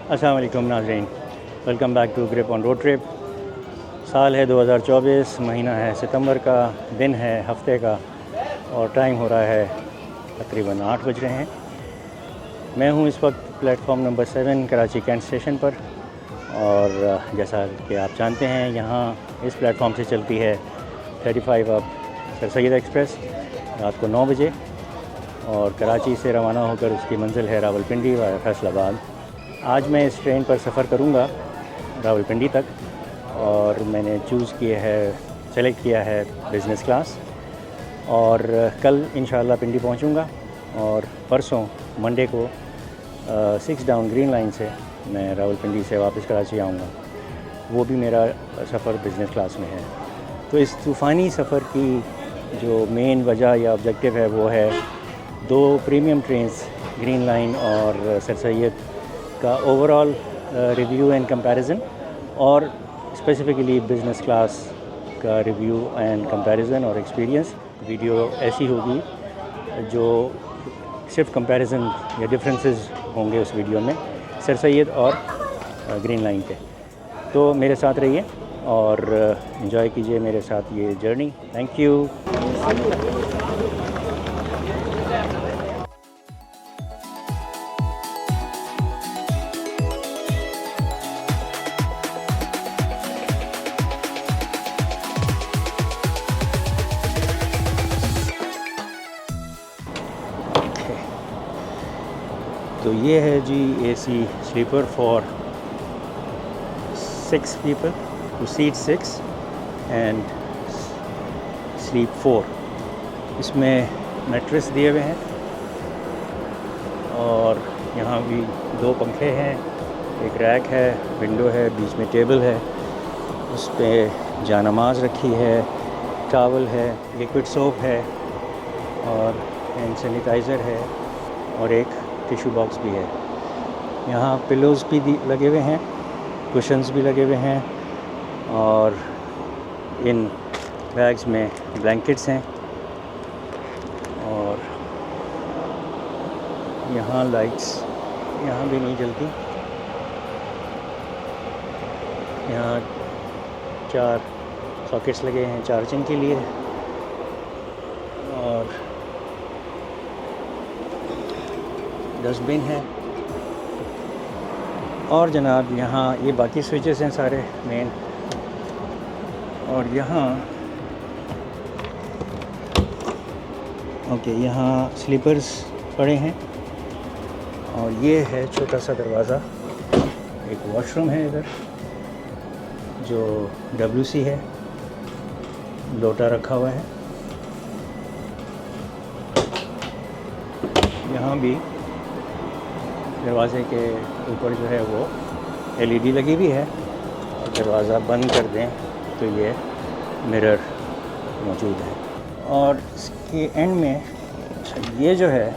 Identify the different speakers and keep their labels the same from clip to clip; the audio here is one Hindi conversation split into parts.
Speaker 1: अस्सलाम वालेकुम नाज़रीन, welcome back to grip on road trip. साल है 2024, महीना है सितंबर का, दिन है हफ्ते का और टाइम हो रहा है तकरीबन 8 बज रहे हैं। मैं हूँ इस वक्त platform number 7 Karachi Cantt station पर और जैसा कि आप जानते हैं यहाँ इस प्लेटफॉर्म से चलती है 35 अप सर सैयद एक्सप्रेस रात को 9 बजे और कराची से रवाना होकर उसकी मंजिल है रावलपिंडी व फैसलाबाद। आज मैं इस ट्रेन पर सफ़र करूँगा रावलपिंडी तक और मैंने सेलेक्ट किया है बिज़नेस क्लास और कल इंशाल्लाह पिंडी पहुँचूँगा और परसों मंडे को 6 डाउन ग्रीन लाइन से मैं रावलपिंडी से वापस कराची आऊँगा। वो भी मेरा सफ़र बिज़नेस क्लास में है। तो इस तूफ़ानी सफ़र की जो मेन वजह या ऑब्जेक्टिव है वो है 2 प्रीमियम ट्रेन्स ग्रीन लाइन और सर सैयद का ओवरऑल रिव्यू एंड कंपैरिजन और स्पेसिफ़िकली बिज़नेस क्लास का रिव्यू एंड कंपैरिजन और एक्सपीरियंस। वीडियो ऐसी होगी जो सिर्फ कंपैरिजन या डिफरेंसेस होंगे उस वीडियो में सर सैयद और ग्रीन लाइन के। तो मेरे साथ रहिए और एंजॉय कीजिए मेरे साथ ये जर्नी। Thank you. तो ये है जी AC sleeper for 6 people to seat 6 and sleep 4। इसमें मैट्रेस दिए हुए हैं और यहाँ भी 2 पंखे हैं, एक रैक है, विंडो है, बीच में टेबल है, उस पर जानमाज रखी है, टॉवल है, लिक्विड सोप है और हैंड सैनिटाइज़र है और एक टिश्यू बॉक्स भी है। यहाँ पिलोज़ भी लगे हुए हैं, कुशन्स भी लगे हुए हैं और इन बैग्स में ब्लैंकेट्स हैं और यहाँ लाइट्स यहाँ भी नहीं जलती। यहाँ 4 सॉकेट्स लगे हैं चार्जिंग के लिए और डस्टबिन है और जनाब यहाँ ये बाकी स्विचेस हैं सारे मेन। और यहाँ यहाँ स्लीपर्स पड़े हैं और ये है छोटा सा दरवाज़ा। एक वॉशरूम है इधर जो WC है, लोटा रखा हुआ है। यहाँ भी दरवाज़े के ऊपर जो है वो LED लगी हुई है और दरवाज़ा बंद कर दें तो ये मिरर मौजूद है। और इसके एंड में ये जो है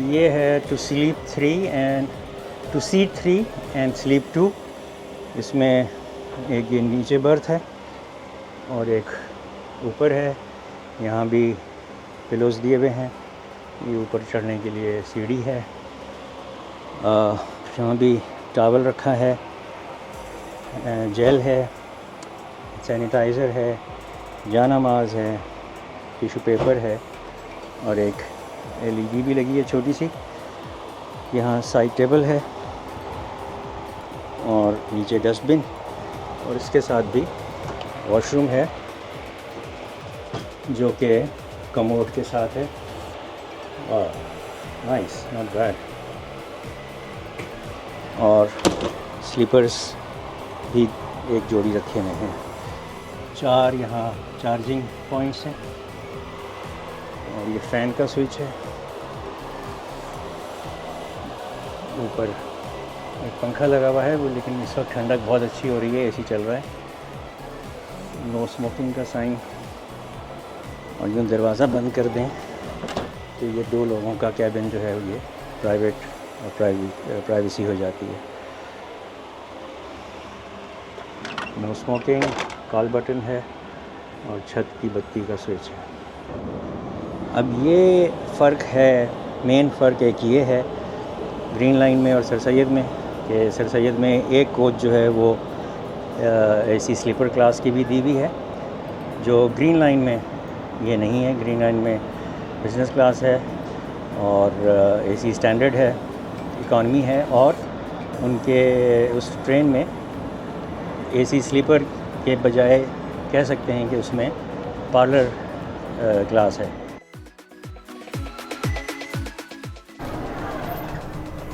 Speaker 1: ये है टू सीट 3 एंड स्लीप 2। इसमें एक ये नीचे बर्थ है और एक ऊपर है। यहाँ भी पिलोज़ दिए हुए हैं, ये ऊपर चढ़ने के लिए सीढ़ी है। यहाँ भी टॉवल रखा है, जेल है, सैनिटाइज़र है, जानमाज है, टिश्यू पेपर है और एक LED भी लगी है छोटी सी। यहाँ साइड टेबल है और नीचे डस्टबिन और इसके साथ भी वॉशरूम है जो कि कमोड के साथ है। Nice, not bad. और स्लीपर्स भी एक जोड़ी रखे हुए हैं। 4 यहाँ चार्जिंग पॉइंट्स हैं और ये फ़ैन का स्विच है। ऊपर एक पंखा लगा हुआ है वो, लेकिन इस वक्त ठंडक बहुत अच्छी हो रही है, AC चल रहा है। नो स्मोकिंग का साइन। और यूँ दरवाज़ा बंद कर दें तो ये 2 लोगों का कैबिन जो है ये प्राइवेट और प्राइवेसी हो जाती है। नो स्मोकिंग, कॉल बटन है और छत की बत्ती का स्विच है। अब ये फ़र्क है, मेन फ़र्क एक ये है ग्रीन लाइन में और सर सैयद में, कि सर सैयद में एक कोच जो है वो एसी स्लीपर क्लास की भी दी हुई है, जो ग्रीन लाइन में ये नहीं है। ग्रीन लाइन में बिज़नेस क्लास है और एसी स्टैंडर्ड है, इकॉनमी है, और उनके उस ट्रेन में एसी स्लीपर के बजाय कह सकते हैं कि उसमें पार्लर क्लास है।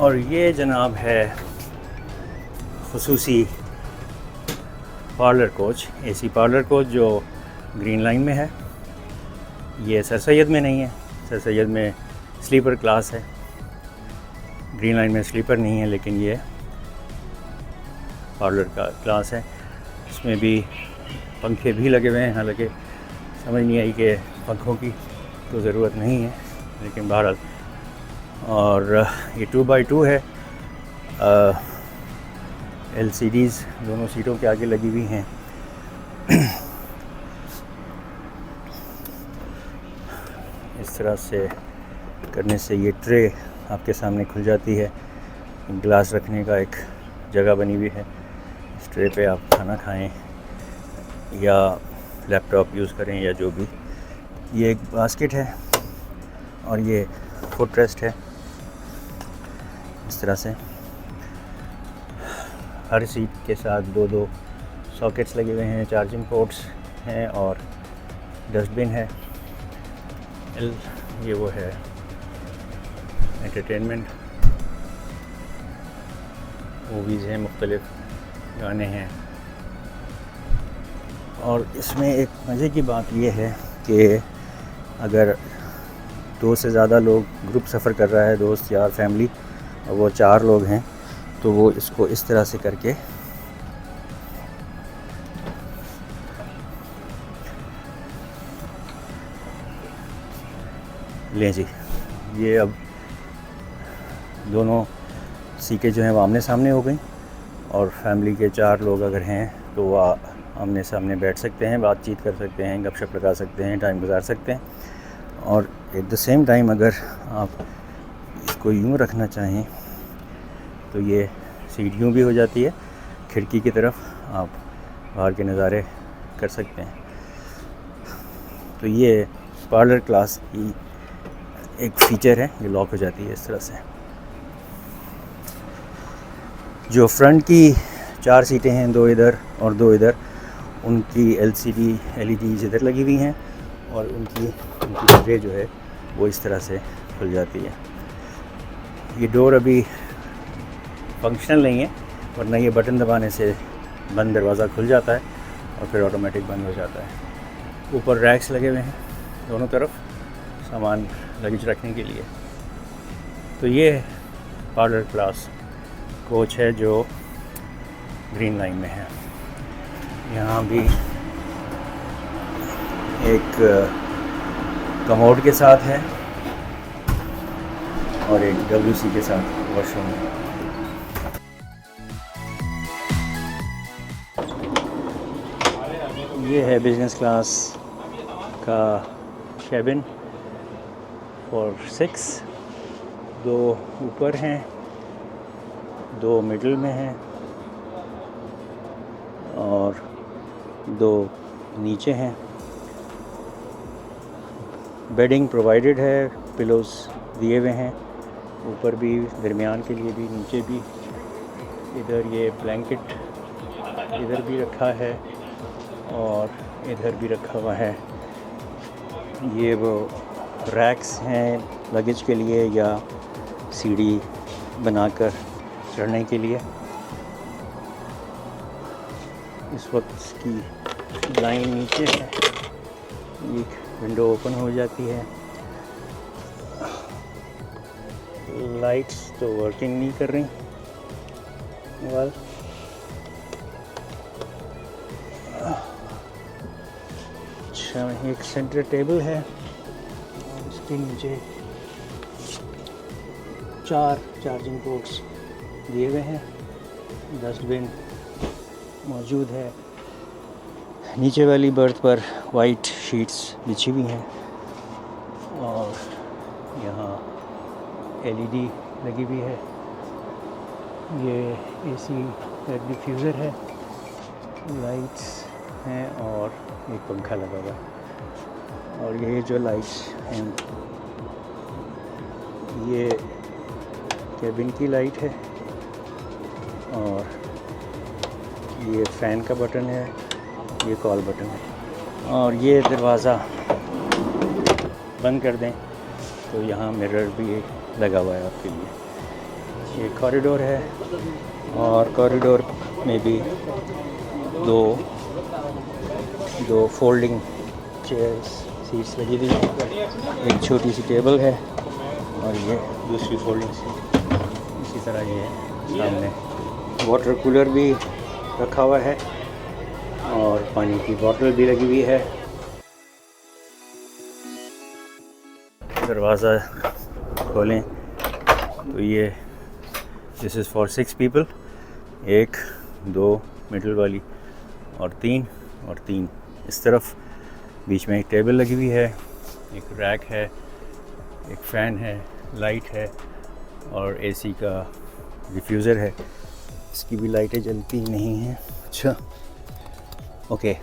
Speaker 1: और ये जनाब है खुसूसी parlour coach, AC parlour coach जो ग्रीन लाइन में है। ये सर सैयद में नहीं है, सर सैयद में स्लीपर क्लास है, ग्रीन लाइन में स्लीपर नहीं है, लेकिन ये पार्लर का क्लास है। इसमें भी पंखे भी लगे हुए हैं, हालांकि समझ नहीं आई कि पंखों की तो ज़रूरत नहीं है, लेकिन बहरहाल। और ये 2x2 है, LCDs दोनों सीटों के आगे लगी हुई हैं। इस तरह से करने से ये ट्रे आपके सामने खुल जाती है, गिलास रखने का एक जगह बनी हुई है। इस ट्रे पे आप खाना खाएं या लैपटॉप यूज़ करें या जो भी। ये एक बास्केट है और ये फुट रेस्ट है। इस तरह से हर सीट के साथ दो दो सॉकेट्स लगे हुए हैं, चार्जिंग पोर्ट्स हैं और डस्टबिन है। ये वो है एंटरटेनमेंट, मूवीज़ हैं, मुख्तलिफ गाने हैं। और इसमें एक मज़े की बात यह है कि अगर 2 से ज़्यादा लोग ग्रुप सफ़र कर रहा है, दोस्त यार फैमिली, और वो 4 लोग हैं, तो वो इसको इस तरह से करके लें जी। ये अब दोनों सीटें जो हैं वो आमने सामने हो गई, और फैमिली के 4 लोग अगर हैं तो वो आमने सामने बैठ सकते हैं, बातचीत कर सकते हैं, गपशप लगा सकते हैं, टाइम गुजार सकते हैं। और एट द सेम टाइम अगर आप इसको यूँ रखना चाहें तो ये सीट यूँ भी हो जाती है, खिड़की की तरफ आप बाहर के नज़ारे कर सकते हैं। तो ये पार्लर क्लास की एक फ़ीचर है, ये लॉक हो जाती है इस तरह से। जो फ्रंट की 4 सीटें हैं, 2 इधर और 2 इधर, उनकी LEDs इधर लगी हुई हैं, और उनकी ट्रे जो है वो इस तरह से खुल जाती है। ये डोर अभी फंक्शनल नहीं है, वरना ये बटन दबाने से बंद दरवाज़ा खुल जाता है और फिर ऑटोमेटिक बंद हो जाता है। ऊपर रैक्स लगे हुए हैं दोनों तरफ सामान लगेज रखने के लिए। तो ये पार्लर क्लास कोच है जो ग्रीन लाइन में है। यहाँ भी एक कमोड के साथ है और एक WC के साथ वॉशरूम है। ये है बिज़नेस क्लास का केबिन फॉर 6। 2 ऊपर हैं, 2 मिडल में हैं और 2 नीचे हैं। बेडिंग प्रोवाइडेड है, पिलोस दिए हुए हैं, ऊपर भी, दरमियान के लिए भी, नीचे भी। इधर ये ब्लैंकेट इधर भी रखा है और इधर भी रखा हुआ है। ये वो रैक्स हैं लगेज के लिए या सीढ़ी बनाकर चढ़ने के लिए। इस वक्त इसकी लाइन नीचे है, एक विंडो ओपन हो जाती है। लाइट्स तो वर्किंग नहीं कर रही। वेल, अच्छा, एक सेंटर टेबल है और इसके नीचे 4 चार्जिंग पोर्ट्स दिए हुए हैं। डस्टबिन मौजूद है। नीचे वाली बर्थ पर वाइट शीट्स बिछी हुई हैं और यहाँ LED लगी हुई है। ये एसी का डिफ्यूज़र है, लाइट्स हैं और एक पंखा लगा हुआ है। और ये जो लाइट्स हैं ये केबिन की लाइट है और ये फ़ैन का बटन है, ये कॉल बटन है। और ये दरवाज़ा बंद कर दें तो यहाँ मिरर भी लगा हुआ है आपके लिए। ये कॉरिडोर है और कॉरिडोर में भी दो फोल्डिंग चेयर्स सीट्स लगी हुई हैं। एक छोटी सी टेबल है और ये दूसरी फोल्डिंग सीट इसी तरह ये है। सामने वाटर कूलर भी रखा हुआ है और पानी की बोतल भी लगी हुई है। दरवाज़ा खोलें तो ये this is for 6 people, 1 2 middle वाली और 3 इस तरफ। बीच में एक टेबल लगी हुई है, एक रैक है, एक फ़ैन है, लाइट है और एसी का डिफ्यूज़र है। इसकी भी लाइटें जलती नहीं हैं। अच्छा ओके,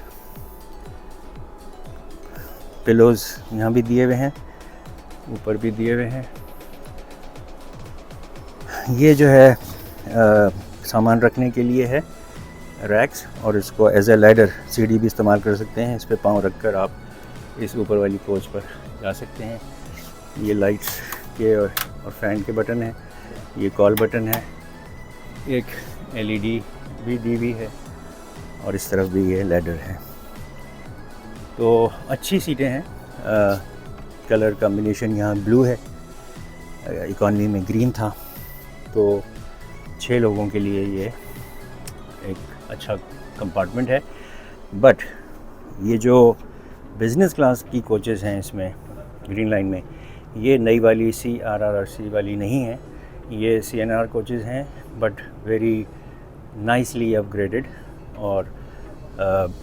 Speaker 1: पिलोज़ यहाँ भी दिए हुए हैं, ऊपर भी दिए हुए हैं। ये जो है सामान रखने के लिए है रैक्स, और इसको एज ए लैडर सीढ़ी भी इस्तेमाल कर सकते हैं। इस पे पाँव रखकर आप इस ऊपर वाली कोच पर जा सकते हैं। ये लाइट्स के और फ़ैन के बटन हैं, ये कॉल बटन है, एक एलईडी भी दी हुई है और इस तरफ भी ये लैडर है। तो अच्छी सीटें हैं। कलर कॉम्बिनेशन यहाँ ब्लू है, इकॉनमी में ग्रीन था, तो 6 लोगों के लिए ये एक अच्छा कंपार्टमेंट है। बट ये जो बिज़नेस क्लास की कोचेज़ हैं इसमें ग्रीन लाइन में, ये नई वाली CRRC वाली नहीं है, ये CNR कोचेज़ हैं बट वेरी नाइसली अपग्रेडेड और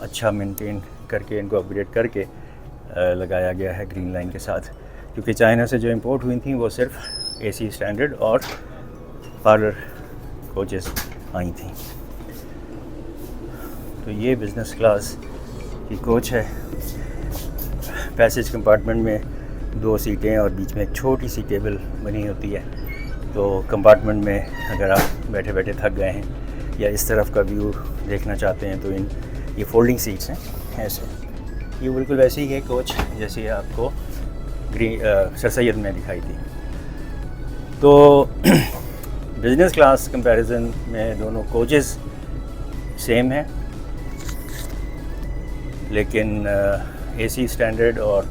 Speaker 1: अच्छा मेंटेन करके इनको अपग्रेड करके लगाया गया है ग्रीन लाइन के साथ। क्योंकि चाइना से जो इंपोर्ट हुई थी वो सिर्फ AC स्टैंडर्ड और पार्लर कोचेज़ आई थी। तो ये बिज़नेस क्लास की कोच है। पैसेज कंपार्टमेंट में 2 सीटें और बीच में एक छोटी सी टेबल बनी होती है। तो कंपार्टमेंट में अगर आप बैठे बैठे थक गए हैं या इस तरफ का व्यू देखना चाहते हैं तो ये फोल्डिंग सीट्स हैं ऐसे। ये बिल्कुल वैसी ही है कोच जैसी आपको सर सैयद में दिखाई थी। तो बिज़नेस क्लास कंपैरिजन में दोनों कोचेज़ सेम हैं, लेकिन AC स्टैंडर्ड और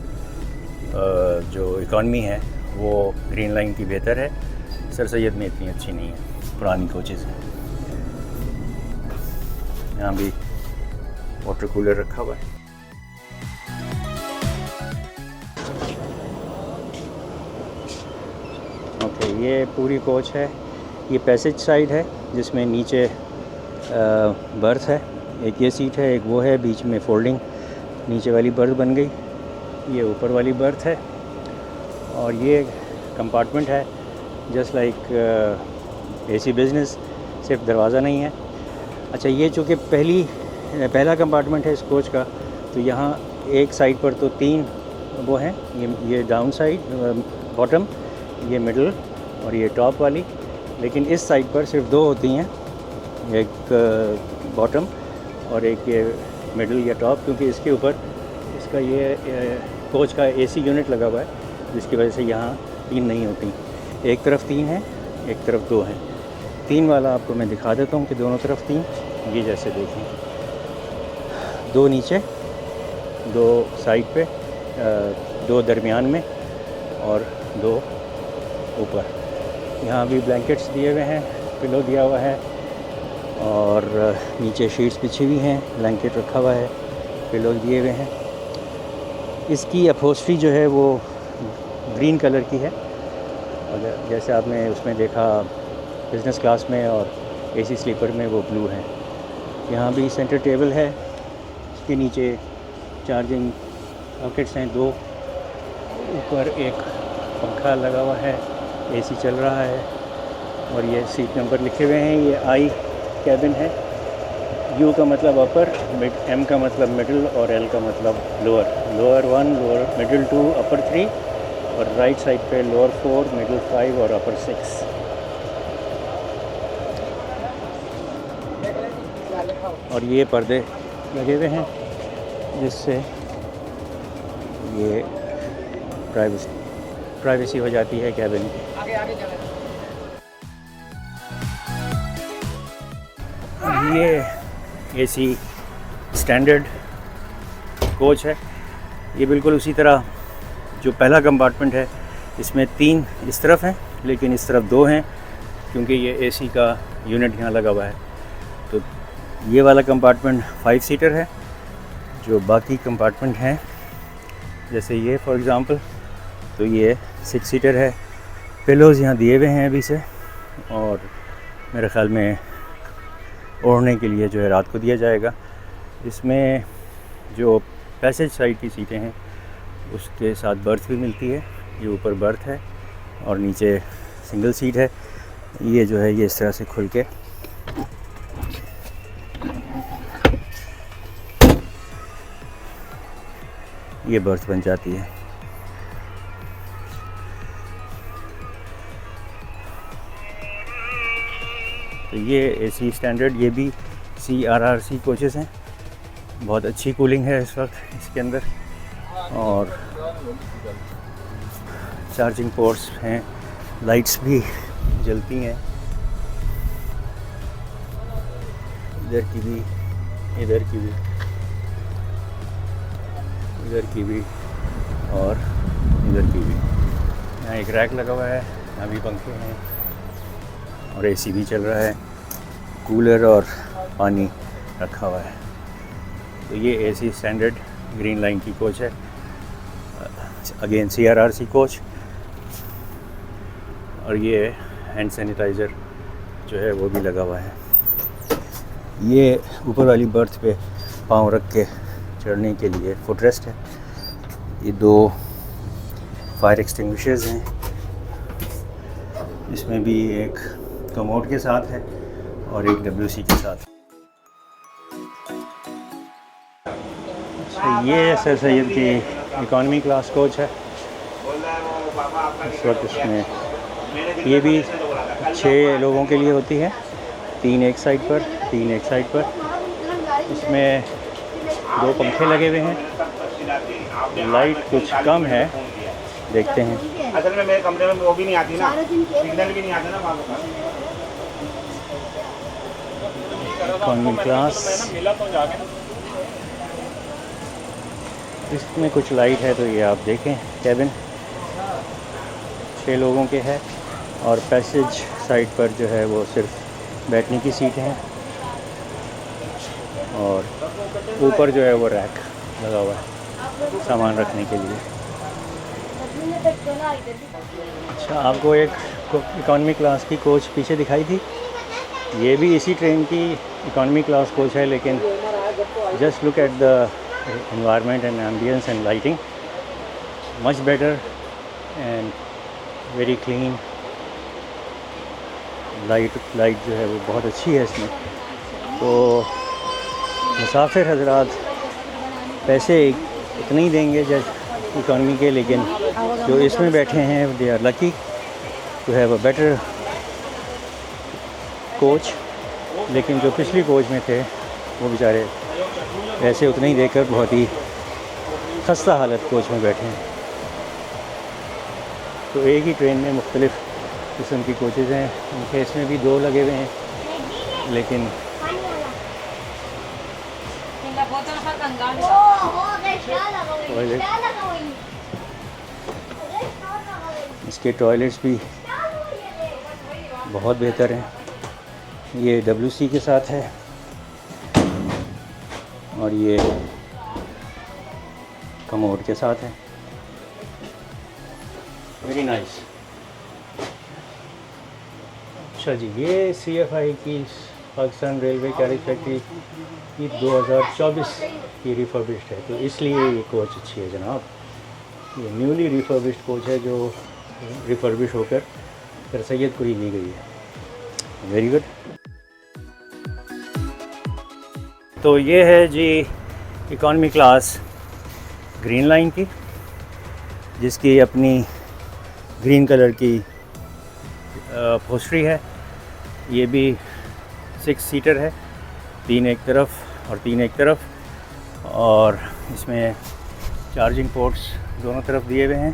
Speaker 1: जो इकॉनमी है वो ग्रीन लाइन की बेहतर है। सर सैयद में इतनी अच्छी नहीं है, पुरानी कोचेज़ हैं। यहाँ भी वाटर कूलर रखा हुआ है। ओके, ये पूरी कोच है। ये पैसेज साइड है जिसमें नीचे बर्थ है, एक ये सीट है, एक वो है, बीच में फोल्डिंग नीचे वाली बर्थ बन गई। ये ऊपर वाली बर्थ है और ये कंपार्टमेंट है जस्ट लाइक AC बिज़नेस, सिर्फ दरवाज़ा नहीं है। अच्छा, ये चूँकि पहला कंपार्टमेंट है इस कोच का, तो यहाँ एक साइड पर तो 3 वो हैं, ये डाउन साइड बॉटम, ये मिडल और ये टॉप वाली। लेकिन इस साइड पर सिर्फ 2 होती हैं, एक बॉटम और एक ये मिडल या टॉप, क्योंकि इसके ऊपर इसका ये कोच का AC यूनिट लगा हुआ है, जिसकी वजह से यहाँ 3 नहीं होती। एक तरफ 3 है, एक तरफ 2 हैं। 3 वाला आपको मैं दिखा देता हूँ कि दोनों तरफ 3, ये जैसे देखें, 2 नीचे, 2 साइड पे, 2 दरमियान में और 2 ऊपर। यहाँ भी ब्लैंकेट्स दिए हुए हैं, पिलो दिया हुआ है और नीचे शीट्स बिछी हुई हैं, ब्लैंकेट रखा हुआ है, पिलो दिए हुए हैं। इसकी अपहोस्ट्री जो है वो ग्रीन कलर की है, अगर जैसे आपने उसमें देखा बिज़नेस क्लास में और AC स्लीपर में वो ब्लू है। यहाँ भी सेंटर टेबल है, इसके नीचे चार्जिंग सॉकेट्स हैं 2, ऊपर एक पंखा लगा हुआ है, AC चल रहा है और ये सीट नंबर लिखे हुए हैं। ये आई कैबिन है। यू का मतलब अपर, एम का मतलब मिडिल और एल का मतलब लोअर। लोअर 1, लोअर मिडिल 2, अपर 3 और राइट साइड पे लोअर 4, मिडिल 5 और अपर 6। और ये पर्दे लगे हुए हैं जिससे ये प्राइवेसी हो जाती है कैबिन की। ये एसी स्टैंडर्ड कोच है। ये बिल्कुल उसी तरह जो पहला कंपार्टमेंट है, इसमें 3 इस तरफ हैं लेकिन इस तरफ 2 हैं क्योंकि ये एसी का यूनिट यहाँ लगा हुआ है। तो ये वाला कंपार्टमेंट 5 सीटर है। जो बाकी कंपार्टमेंट हैं जैसे ये फॉर एग्ज़ाम्पल, तो ये 6 सीटर है। पिलोज़ यहाँ दिए हुए हैं अभी से, और मेरे ख़्याल में ओढ़ने के लिए जो है रात को दिया जाएगा। इसमें जो पैसेज साइड की सीटें हैं उसके साथ बर्थ भी मिलती है। ये ऊपर बर्थ है और नीचे सिंगल सीट है। ये जो है ये इस तरह से खुल के ये बर्थ बन जाती है। तो ये एसी स्टैंडर्ड, ये भी CRRC कोचेस हैं। बहुत अच्छी कूलिंग है इस वक्त इसके अंदर, और चार्जिंग पोर्ट्स हैं, लाइट्स भी जलती हैं। इधर की भी, इधर की भी, इधर की भी और इधर की भी। यहाँ एक रैक लगा हुआ है, यहाँ भी पंखे हैं और एसी भी चल रहा है, कूलर और पानी रखा हुआ है। तो ये एसी स्टैंडर्ड ग्रीन लाइन की कोच है, अगेन CRRC कोच। और ये हैंड सैनिटाइज़र जो है वो भी लगा हुआ है। ये ऊपर वाली बर्थ पे पाँव रख के चढ़ने के लिए फुट रेस्ट है। ये 2 फायर एक्सटिंग्विशर्स हैं, इसमें भी एक कमोड के साथ है और एक WC के साथ। ये सर सैयद की इकॉनमी क्लास कोच है इस वक्त। इसमें ये भी 6 लोगों के लिए होती है, 3 एक साइड पर, 3 एक साइड पर। इसमें 2 पंखे लगे हुए हैं, लाइट कुछ कम है, देखते हैं।
Speaker 2: असल में मेरे कमरे में वो भी नहीं आती ना, सिग्नल भी नहीं आता ना वहाँ पर।
Speaker 1: इकॉनमी क्लास, इसमें कुछ लाइट है तो ये आप देखें। कैबिन 6 लोगों के है और पैसेज साइड पर जो है वो सिर्फ बैठने की सीट है, और ऊपर जो है वो रैक लगा हुआ है सामान रखने के लिए। अच्छा, आपको एक इकॉनमी क्लास की कोच पीछे दिखाई थी, ये भी इसी ट्रेन की इकॉनमी क्लास कोच है, लेकिन just look at the environment and ambience and lighting, much better and very clean। Light जो है वो बहुत अच्छी है इसमें। तो मुसाफिर हजरात पैसे इतने ही देंगे जैसे इकॉनमी के, लेकिन जो इसमें बैठे हैं they are lucky to have a better coach. लेकिन जो पिछली कोच में थे वो बेचारे ऐसे उतने ही देकर बहुत ही खस्ता हालत कोच में बैठे हैं। तो एक ही ट्रेन में मुख्तलिफ़ किस्म की कोचेज़ हैं, उनके इसमें भी 2 लगे हुए हैं, लेकिन इसके टॉयलेट्स भी बहुत बेहतर हैं। ये WC के साथ है और ये कमोड के साथ है। Very nice. अच्छा जी, ये CFI की पाकिस्तान रेलवे कैरेज फैक्ट्री की 2024 की रिफर्बिश्ड है, तो इसलिए ये कोच अच्छी है जनाब। ये न्यूली रिफर्बिश्ड कोच है जो रिफर्बिश होकर सर सैयद को ही ली गई है। Very good. तो ये है जी इकॉनमी क्लास ग्रीन लाइन की, जिसकी अपनी ग्रीन कलर की पोस्ट्री है। ये भी 6 सीटर है, 3 एक तरफ और 3 एक तरफ, और इसमें चार्जिंग पोर्ट्स दोनों तरफ दिए हुए हैं,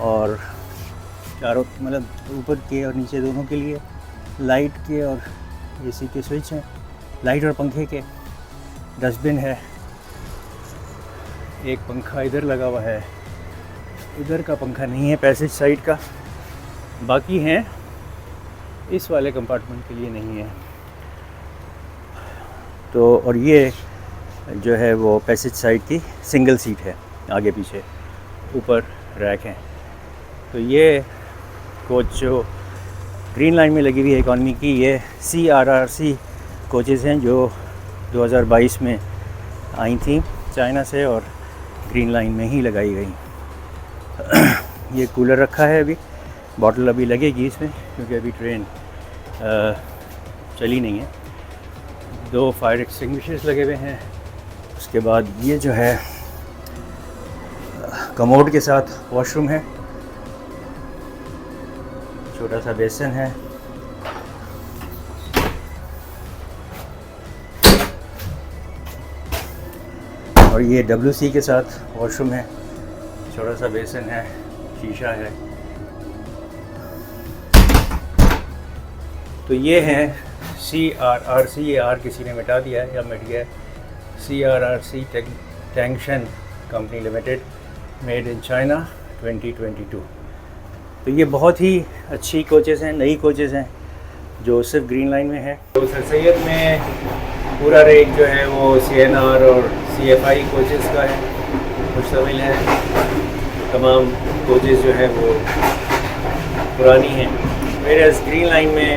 Speaker 1: और चारों मतलब ऊपर के और नीचे दोनों के लिए लाइट के और एसी के स्विच हैं, लाइट और पंखे के। डस्टबिन है, एक पंखा इधर लगा हुआ है, इधर का पंखा नहीं है पैसेज साइड का, बाकी हैं, इस वाले कंपार्टमेंट के लिए नहीं है। तो और ये जो है वो पैसेज साइड की सिंगल सीट है, आगे पीछे ऊपर रैक हैं। तो ये कोच जो ग्रीन लाइन में लगी हुई है इकॉनमी की, ये CRRC कोचेज़ हैं जो 2022 में आई थी चाइना से और ग्रीन लाइन में ही लगाई गई। ये कूलर रखा है, अभी बॉटल अभी लगेगी इसमें क्योंकि अभी ट्रेन चली नहीं है। 2 फायर एक्सटिंग्विशर्स लगे हुए हैं। उसके बाद ये जो है कमोड के साथ वॉशरूम है, छोटा सा बेसन है, और ये WC के साथ वॉशरूम है, छोटा सा बेसन है, शीशा है। तो ये है CRRC, ये आर किसी ने मिटा दिया है या मिट गया है, CRRC Tangshan company limited, made in China 2022। तो ये बहुत ही अच्छी कोचेज़ हैं, नई कोचेज़ हैं जो सिर्फ ग्रीन लाइन में है। तो सर सैयद में पूरा रेंज जो है वो CNR और CFI कोचेज़ का है, मुश्तमिल है। तमाम कोचेज़ जो है वो पुरानी हैं। मेरे ग्रीन लाइन में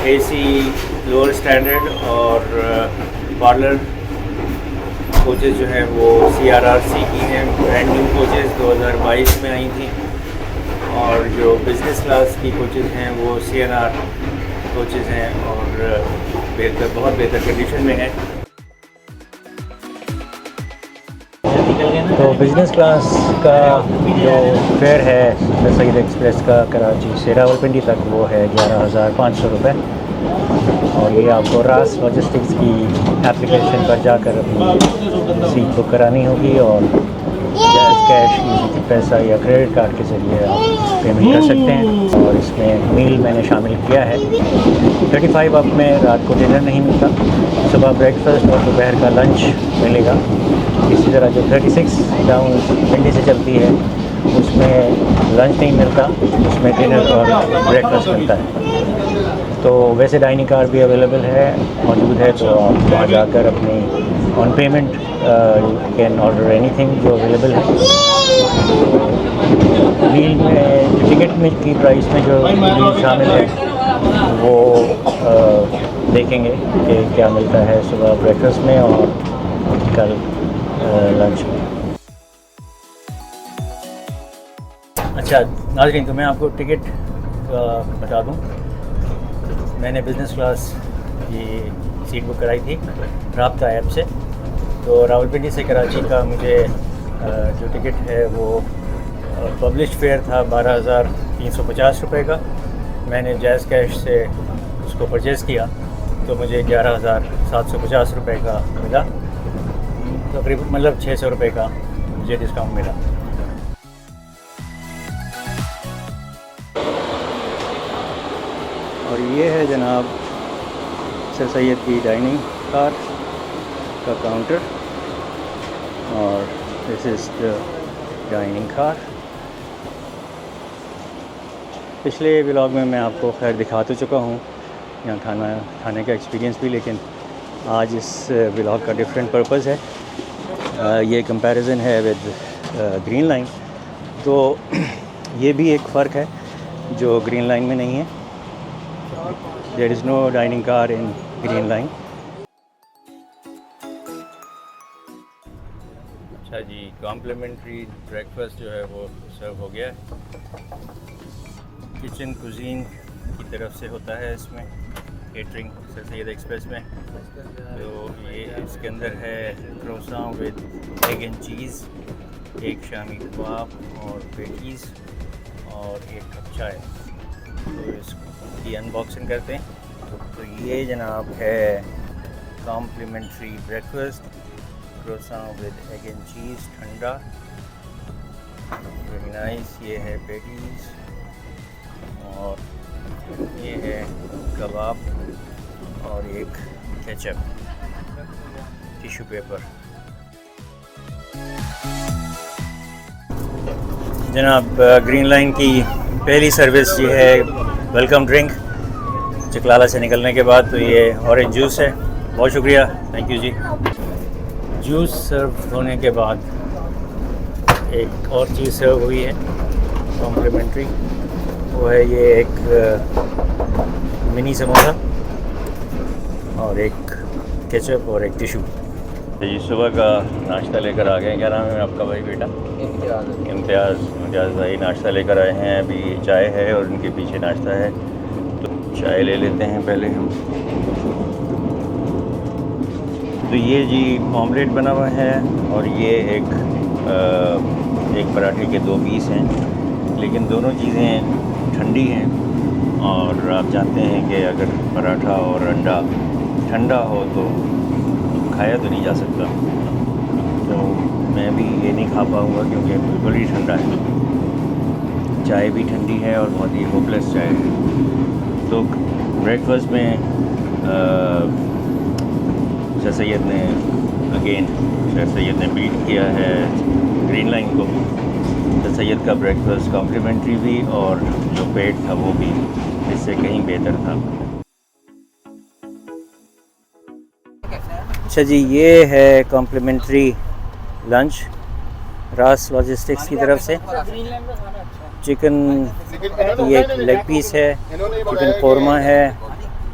Speaker 1: AC लोअर स्टैंडर्ड और पार्लर कोचेज़ जो हैं वो CRRC की हैं, ब्रांड न्यू कोचेज़ 2022 में आई थी। और जो बिज़नेस क्लास की कोचेज़ हैं वो CNR कोचेज़ हैं और बहुत बेहतर कंडीशन में है। तो बिज़नेस क्लास का जो फेयर है सर सैयद एक्सप्रेस का कराची से रावलपिंडी तक, वो है 11,500 रुपये। और ये आपको रास लॉजिस्टिक्स की एप्लीकेशन पर जाकर अपनी सीट बुक करानी होगी और कैश पैसा या क्रेडिट कार्ड के ज़रिए आप पेमेंट कर सकते हैं। और इसमें मील मैंने शामिल किया है। 35 अप में रात को डिनर नहीं मिलता, सुबह ब्रेकफास्ट और दोपहर का लंच मिलेगा। इसी तरह जो 36 डाउन पिंडी से चलती है उसमें लंच नहीं मिलता, उसमें डिनर और ब्रेकफास्ट मिलता है। तो वैसे डाइनिंग कार भी अवेलेबल है, मौजूद है, तो आप वहाँ जाकर अपनी on payment can order anything जो अवेलेबल है। मील में जो टिकट में की प्राइस में जो मील शामिल है वो देखेंगे कि क्या मिलता है सुबह ब्रेकफास्ट में और कल लंच में। अच्छा नाज़रीन, तो मैं आपको टिकट का बता दूं। मैंने बिज़नेस क्लास की सीट बुक कराई थी राब्ता ऐप से। तो रावलपिंडी से कराची का मुझे जो टिकट है वो पब्लिश फेयर था 12,350 रुपये का। मैंने जैज़ कैश से उसको परचेज़ किया तो मुझे 11,750 रुपये का मिला, तकरीबन मतलब 600 रुपये का मुझे डिस्काउंट मिला। और ये है जनाब सर सैयद की डाइनिंग कार का काउंटर, और this is the dining car. पिछले व्लॉग में मैं आपको खैर दिखा तो चुका हूँ यहाँ खाने का एक्सपीरियंस भी, लेकिन आज इस व्लॉग का डिफरेंट पर्पस है। ये कंपैरिजन है विद ग्रीन लाइन। तो ये भी एक फ़र्क है जो ग्रीन लाइन में नहीं है। There is no dining car in green line. अच्छा जी, कॉम्प्लीमेंट्री ब्रेकफास्ट जो है वो सर्व हो गया है। किचन कुजीन की तरफ से होता है इसमें केटरिंग सर सैयद एक्सप्रेस में। तो ये इसके अंदर है croissant with egg and cheese, एक शामी कबाब और पेटीज़ और एक कप चाय। तो इसकी अनबॉक्सिंग करते हैं। तो ये जनाब है complimentary breakfast, croissant with egg and cheese ठंडा, वेरी नाइस। ये है पेटीज़ और ये है कबाब और एक केचप, टिश्यू पेपर। जनाब ग्रीन लाइन की पहली सर्विस ये है वेलकम ड्रिंक चकलाला से निकलने के बाद। तो ये ऑरेंज जूस है। बहुत शुक्रिया, थैंक यू जी। जूस सर्व होने के बाद एक और चीज़ सर्व हुई है कॉम्प्लीमेंट्री, वो है ये एक मिनी समोसा और एक केचप और एक टिशू। जी सुबह का नाश्ता लेकर आ गए। क्या नाम है आपका भाई बेटा? इम्तियाज़ भाई नाश्ता लेकर आए हैं। अभी चाय है और उनके पीछे नाश्ता है, तो चाय ले लेते हैं पहले हम। तो ये जी ऑमलेट बना हुआ है और ये एक पराठे के 2 पीस हैं, लेकिन दोनों चीज़ें ठंडी हैं और आप जानते हैं कि अगर पराठा और अंडा ठंडा हो तो खाया तो नहीं जा सकता। तो मैं भी ये नहीं खा पाऊँगा क्योंकि बिल्कुल ही ठंडा है। चाय भी ठंडी है और बहुत ही होपलेस चाय है। तो ब्रेकफास्ट में सर सैयद ने बीट किया है ग्रीन लाइन को। सर सैयद का ब्रेकफास्ट कॉम्प्लीमेंट्री भी और जो पेट था वो भी इससे कहीं बेहतर था। अच्छा जी, ये है कॉम्प्लीमेंट्री लंच रास लॉजिस्टिक्स की तरफ से। चिकन की एक लेग पीस है, चिकन कौरमा है,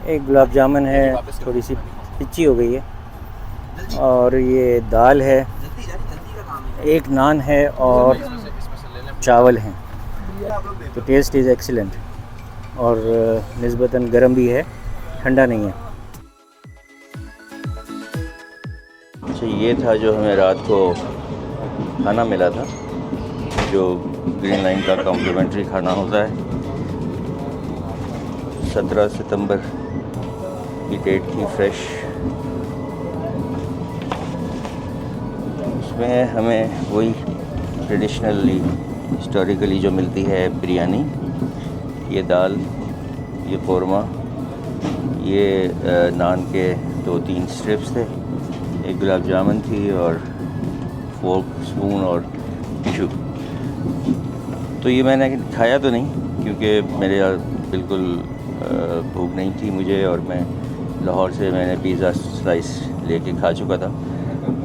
Speaker 1: एक गुलाब जामुन है, थोड़ी सी पिच्ची हो गई है, और ये दाल है, एक नान है और चावल हैं। तो टेस्ट इज़ एक्सीलेंट और निस्बतन गर्म भी है, ठंडा नहीं है। अच्छा, ये था जो हमें रात को खाना मिला था, जो ग्रीन लाइन का कॉम्प्लीमेंट्री खाना होता है। 17 सितंबर की डेट थी, फ्रेश। उसमें हमें वही ट्रेडिशनली हिस्टोरिकली जो मिलती है बिरयानी, ये दाल, ये कौरमा, ये नान के 2-3 स्ट्रिप्स थे, एक गुलाब जामुन थी और फोर्क, स्पून और टिशू। तो ये मैंने खाया तो नहीं क्योंकि मेरे बिल्कुल भूख नहीं थी मुझे, और मैं लाहौर से मैंने पिज़्ज़ा स्लाइस लेके खा चुका था।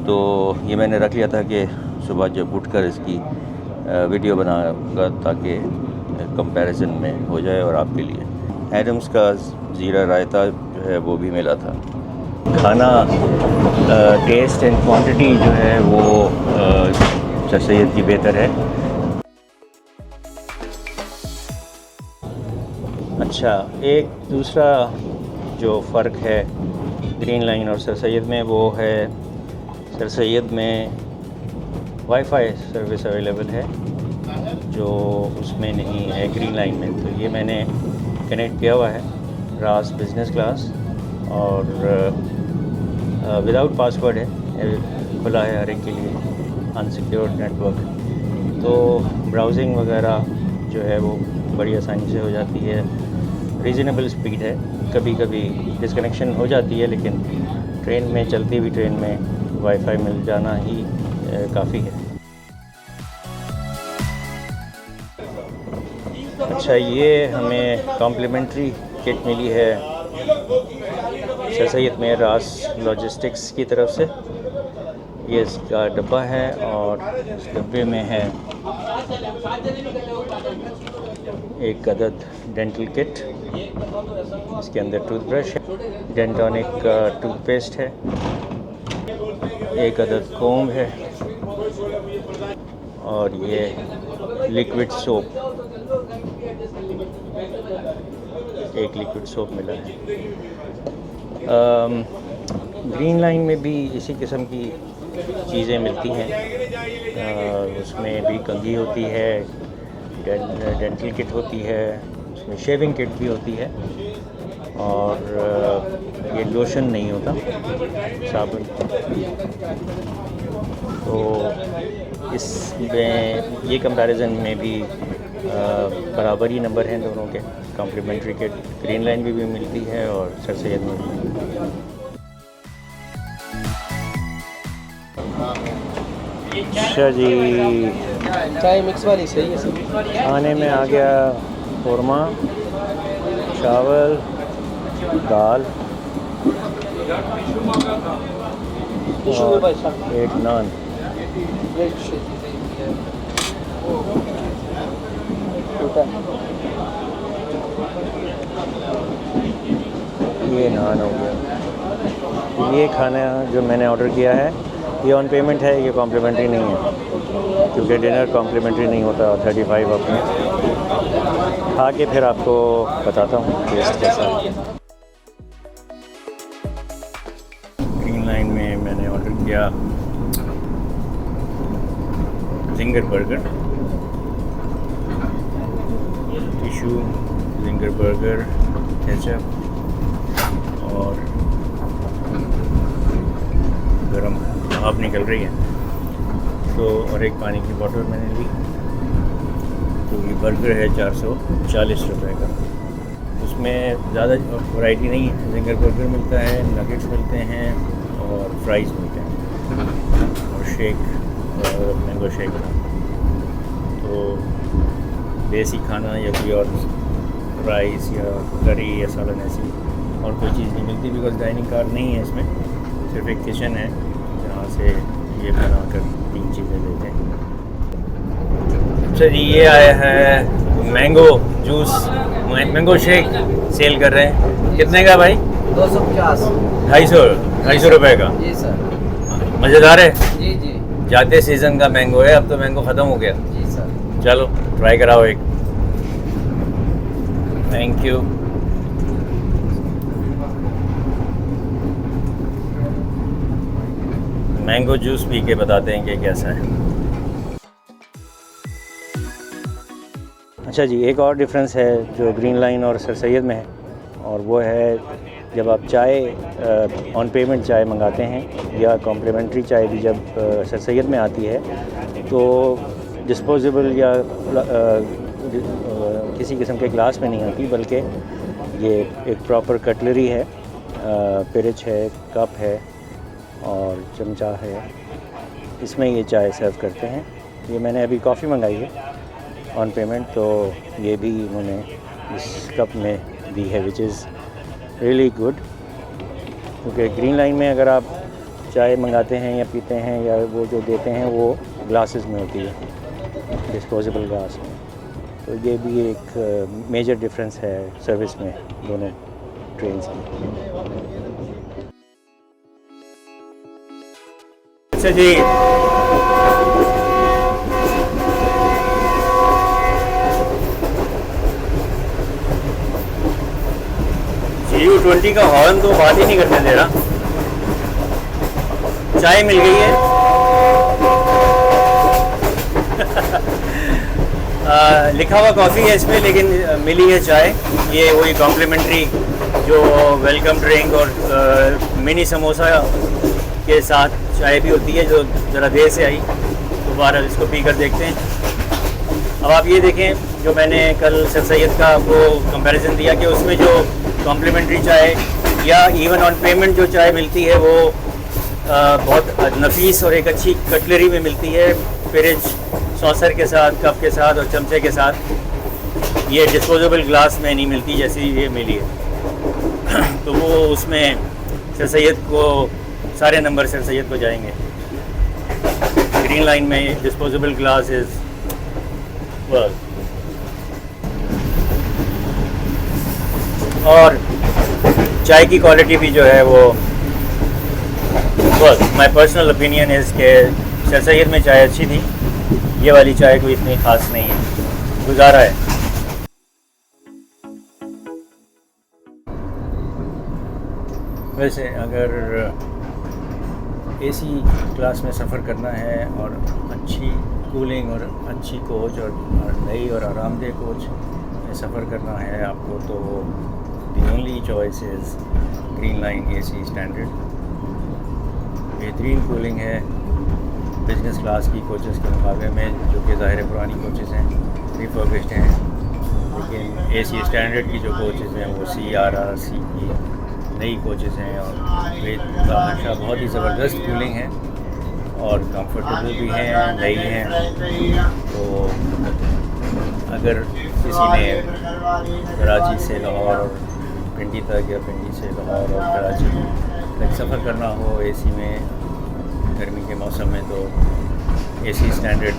Speaker 1: तो ये मैंने रख लिया था कि सुबह जब उठकर इसकी वीडियो बनाऊंगा ताकि कंपैरिजन में हो जाए। और आपके लिए एडम्स का ज़ीरा रायता जो है वो भी मिला था। खाना टेस्ट एंड क्वांटिटी जो है वो सर सैयद की बेहतर है। अच्छा, एक दूसरा जो फ़र्क है ग्रीन लाइन और सर सैयद में, वो है सर सैयद में वाईफाई सर्विस अवेलेबल है जो उसमें नहीं है ग्रीन लाइन में। तो ये मैंने कनेक्ट किया हुआ है रास बिज़नेस क्लास, और विदाउट पासवर्ड है, खुला है हर एक के लिए, अनसिक्योर्ड नेटवर्क। तो ब्राउजिंग वगैरह जो है वो बड़ी आसानी से हो जाती है, रीज़नेबल स्पीड है। कभी कभी डिस्कनेक्शन हो जाती है, लेकिन ट्रेन में, चलती हुई ट्रेन में वाईफाई मिल जाना ही काफ़ी है। अच्छा, ये हमें कॉम्प्लीमेंट्री किट मिली है सर सैयद में रास लॉजिस्टिक्स की तरफ से। ये इसका डब्बा है और इस डब्बे में है एक अदद डेंटल किट, इसके अंदर टूथब्रश है, डेंटोनिक का टूथपेस्ट है, एक अदद कोम है और ये लिक्विड सोप एक लिक्विड सोप मिला है। ग्रीन लाइन में भी इसी किस्म की चीज़ें मिलती हैं। उसमें भी कंघी होती है, डेंटल किट होती है, उसमें शेविंग किट भी होती है, और ये लोशन नहीं होता, साबुन। तो इसमें ये कंपैरिजन में भी बराबर ही नंबर हैं दोनों के। कॉम्प्लीमेंट्री किट ग्रीन लाइन में भी मिलती है और सर सैयद में भी। अच्छा जी,
Speaker 3: चाय मिक्स वाली सही है सर।
Speaker 1: खाने में आ गया कौरमा, चावल, दाल और एक नान। ये नान हो गया। ये खाना जो मैंने ऑर्डर किया है ये ऑन पेमेंट है, ये कॉम्प्लीमेंट्री नहीं है, क्योंकि डिनर कॉम्प्लीमेंट्री नहीं होता। 35 अपने खा के फिर आपको बताता हूँ टेस्ट कैसा है। ग्रीन लाइन में मैंने ऑर्डर किया ginger burger, tissue, ginger burger, ketchup और गरम भाप निकल रही है, तो और एक पानी की बोतल मैंने ली। तो ये बर्गर है 440 रुपए का। उसमें ज़्यादा वैरायटी नहीं है, जिंगर बर्गर मिलता है, नगेट्स मिलते हैं और फ्राइज़ मिलते हैं और शेक, मैंगो शेक। तो बेसिक खाना या कोई और राइस या करी या सालन ऐसी और कोई चीज़ नहीं मिलती, बिकॉज डाइनिंग कार नहीं है इसमें, सिर्फ एक किचन है जहाँ से ये बनाकर 3 चीज़ें देते हैं। अच्छा जी, ये आया है mango juice, mango shake sell कर रहे हैं। कितने का भाई?
Speaker 3: 250।
Speaker 1: 250 रुपए का।
Speaker 3: जी सर।
Speaker 1: मज़ेदार है।
Speaker 3: जी जी
Speaker 1: जाते सीज़न का मैंगो है, अब तो मैंगो ख़त्म हो गया।
Speaker 3: जी सर।
Speaker 1: चलो ट्राई कराओ एक। Thank you. Mango juice P के बताते हैं कि कैसा है। अच्छा जी, एक और डिफरेंस है जो ग्रीन लाइन और सर सैयद में है, और वो है जब आप चाय ऑन पेमेंट चाय मंगाते हैं या कॉम्प्लीमेंट्री चाय भी जब सर सैयद में आती है, तो डिस्पोजेबल या किसी किस्म के ग्लास में नहीं आती, बल्कि ये एक प्रॉपर कटलरी है, पिरिच है, कप है और चमचा है, इसमें ये चाय सर्व करते हैं। ये मैंने अभी कॉफ़ी मंगाई है ऑन पेमेंट, तो ये भी इन्होंने इस कप में दी है, विच इज़ रियली गुड। क्योंकि ग्रीन लाइन में अगर आप चाय मंगाते हैं या पीते हैं या वो जो देते हैं वो ग्लासेस में होती है, डिस्पोजेबल ग्लास में। तो ये भी एक मेजर डिफरेंस है सर्विस में दोनों ट्रेन्स में। अच्छा जी, GU20 का हॉर्न तो बात ही नहीं करने दे रहा। चाय मिल गई है। लिखा हुआ कॉफ़ी है इसमें, लेकिन मिली है चाय। ये वही कॉम्प्लीमेंट्री जो वेलकम ड्रिंक और मिनी समोसा के साथ चाय भी होती है, जो ज़रा देर से आई। दोबारा इसको पी कर देखते हैं। अब आप ये देखें, जो मैंने कल सर सैयद का आपको कंपैरिजन दिया कि उसमें जो कॉम्प्लीमेंट्री चाय या इवन ऑन पेमेंट जो चाय मिलती है वो बहुत नफीस और एक अच्छी कटलरी में मिलती है, फ्रिज सॉसर के साथ, कप के साथ और चमचे के साथ। ये डिस्पोजेबल ग्लास में नहीं मिलती जैसी ये मिली है। तो वो उसमें सर सैयद को सारे नंबर सर सैयद को जाएंगे। ग्रीन लाइन में डिस्पोजेबल ग्लास इज़ वर्क। और चाय की क्वालिटी भी जो है वो work. My personal opinion is के सर सैयद में चाय अच्छी थी, ये वाली चाय कोई इतनी ख़ास नहीं है, गुजारा है। वैसे अगर एसी क्लास में सफ़र करना है और अच्छी कूलिंग और अच्छी कोच और नई और आरामदेह कोच में सफ़र करना है आपको, तो the only choice is green line AC standard. बेहतरीन कूलिंग है बिज़नेस क्लास की कोचेस के मुकाबले में, जो कि ज़ाहिर पुरानी कोचेस हैं, रिफर्बिश्ड हैं, लेकिन एसी स्टैंडर्ड की जो कोचेस हैं वो CRRC की नई कोचेस हैं और हमेशा बहुत ही ज़बरदस्त कूलिंग है और कंफर्टेबल भी हैं, नई हैं। तो अगर किसी ने कराची से लाहौर और पिंडी तक या पिंडी से लाहौर और कराची तक सफ़र करना हो एसी में गर्मी के मौसम में, तो AC standard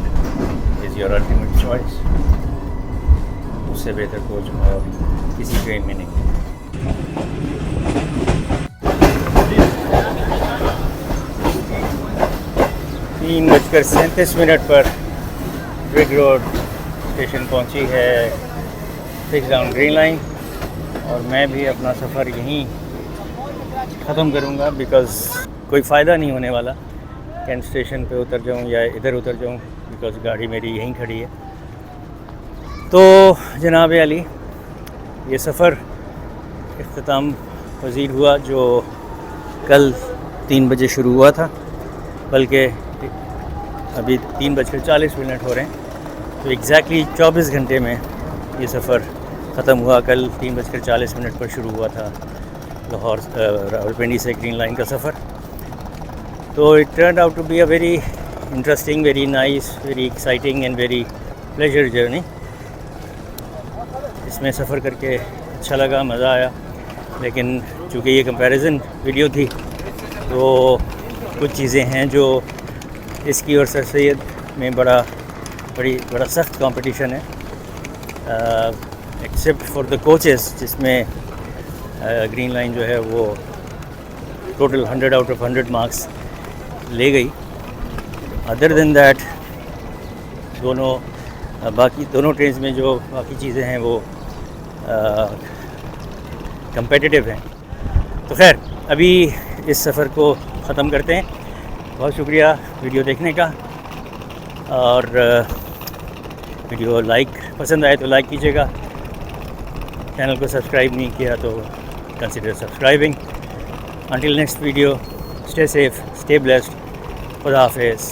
Speaker 1: is your ultimate choice. उससे बेहतर कोच और किसी ट्रेन में नहीं। 3:37 पर ब्रिग रोड स्टेशन पहुंची है 6 डाउन ग्रीन लाइन, और मैं भी अपना सफ़र यहीं ख़त्म करूंगा, बिकॉज़ कोई फ़ायदा नहीं होने वाला कैंट स्टेशन पे उतर जाऊं या इधर उतर जाऊं, बिकॉज़ गाड़ी मेरी यहीं खड़ी है। तो जनाब अली, ये सफ़र इख्तिताम पज़ीर हुआ जो कल 3 बजे शुरू हुआ था, बल्कि अभी 3:40 हो रहे हैं, तो एग्जैक्टली 24 घंटे में ये सफ़र ख़त्म हुआ। कल 3:40 पर शुरू हुआ था लाहौर रावलपिंडी से ग्रीन लाइन का सफ़र। तो it turn out to be a very interesting, very nice, very exciting and very pleasure journey. इसमें सफ़र करके अच्छा लगा, मज़ा आया, लेकिन चूँकि ये कंपैरिजन वीडियो थी तो कुछ चीज़ें हैं जो इसकी और सर सैयद में बड़ा सख्त कंपटीशन है, एक्सेप्ट फॉर द कोचेस, जिसमें ग्रीन लाइन जो है वो टोटल 100 आउट ऑफ 100 मार्क्स ले गई। अदर देन दैट बाकी दोनों ट्रेन्स में जो बाकी चीज़ें हैं वो कंपेटिटिव हैं। तो खैर, अभी इस सफ़र को ख़त्म करते हैं। बहुत शुक्रिया वीडियो देखने का, और वीडियो पसंद आए तो लाइक कीजिएगा, चैनल को सब्सक्राइब नहीं किया तो consider subscribing. Until next video, stay safe, stay blessed, खुदा हाफिज़।